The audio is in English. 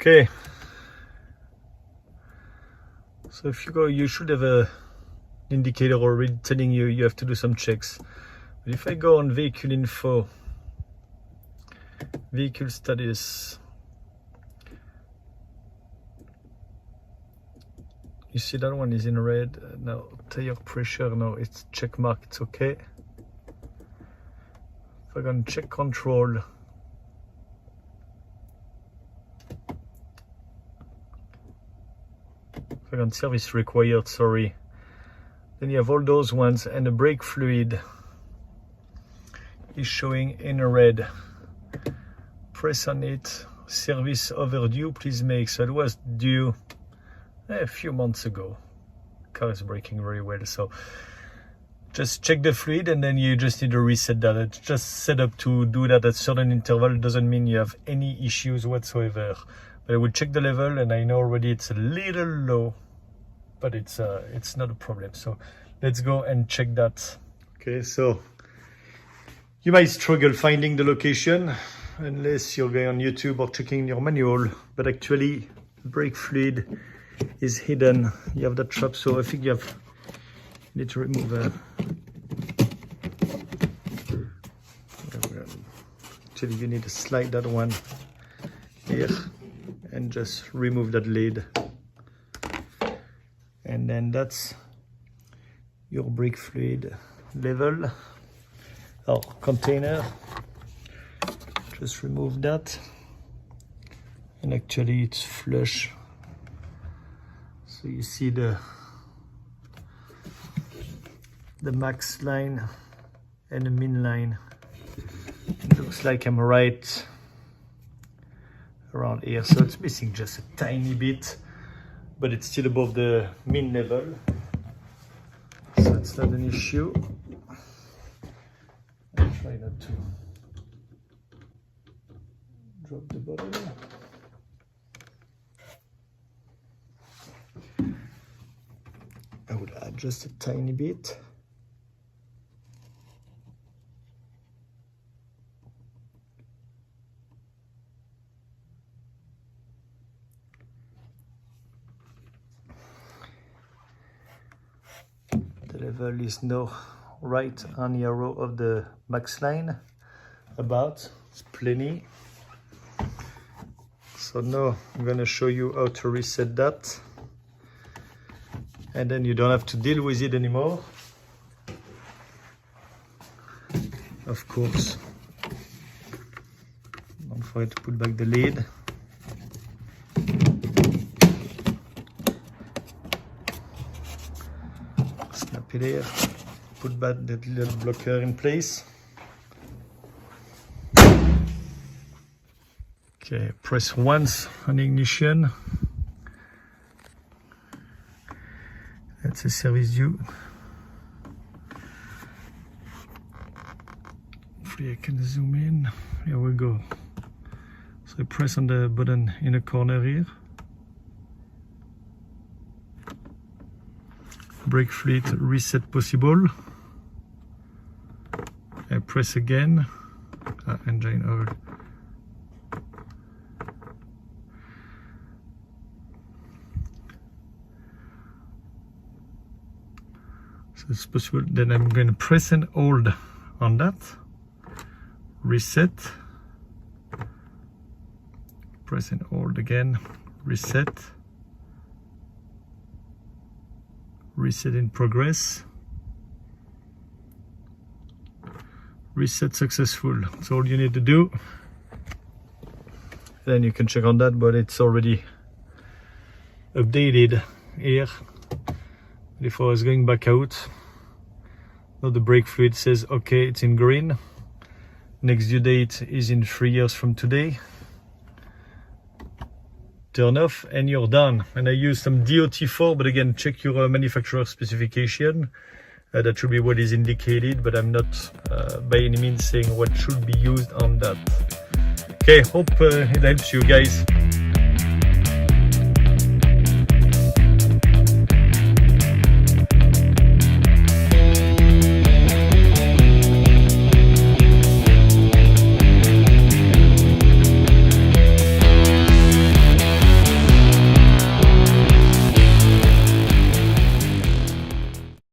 Okay, so if you go, you should have a indicator already telling you you have to do some checks. But if I go on vehicle info, vehicle status, you see that one is in red. Now tire pressure, no, it's check mark, it's okay. If I go on check control, if I go on service required, sorry, then you have all those ones, and the brake fluid is showing in red. Press on it, service overdue, please make. So it was due a few months ago. Car is braking very well, so just check the fluid and then you just need to reset that. It's just set up to do that at certain interval. It doesn't mean you have any issues whatsoever. But I will check the level, and I know already it's a little low, but it's not a problem. So let's go and check that. Okay, so you might struggle finding the location unless you're going on YouTube or checking your manual, but actually brake fluid is hidden. You have that trap, so I think you need to remove actually you need to slide that one here and just remove that lid, and then that's your brake fluid level or container. Just remove that, and actually it's flush, so you see the max line and the min line. It looks like I'm right around here, so it's missing just a tiny bit, but it's still above the min level, so it's not an issue. I'll try not to drop the bottle. I would add just a tiny bit. The level is now right on the arrow of the max line, about, it's plenty. So now I'm going to show you how to reset that, and then you don't have to deal with it anymore. Of course, don't forget to put back the lid. Snap it here, put back that little blocker in place. Okay, press once on ignition. That's a service due. Hopefully I can zoom in. Here we go. So I press on the button in the corner here. Brake fluid reset possible. I press again. Engine oil. So it's possible. Then I'm going to press and hold on that. Reset. Press and hold again. Reset. Reset in progress. Reset successful. That's all you need to do. Then you can check on that, but it's already updated here. If I was going back out, now the brake fluid says okay, it's in green. Next due date is in 3 years from today. Turn off and you're done. And I use some DOT4, but again, check your manufacturer specification. That should be what is indicated, but I'm not by any means saying what should be used on that. Okay, hope it helps you guys.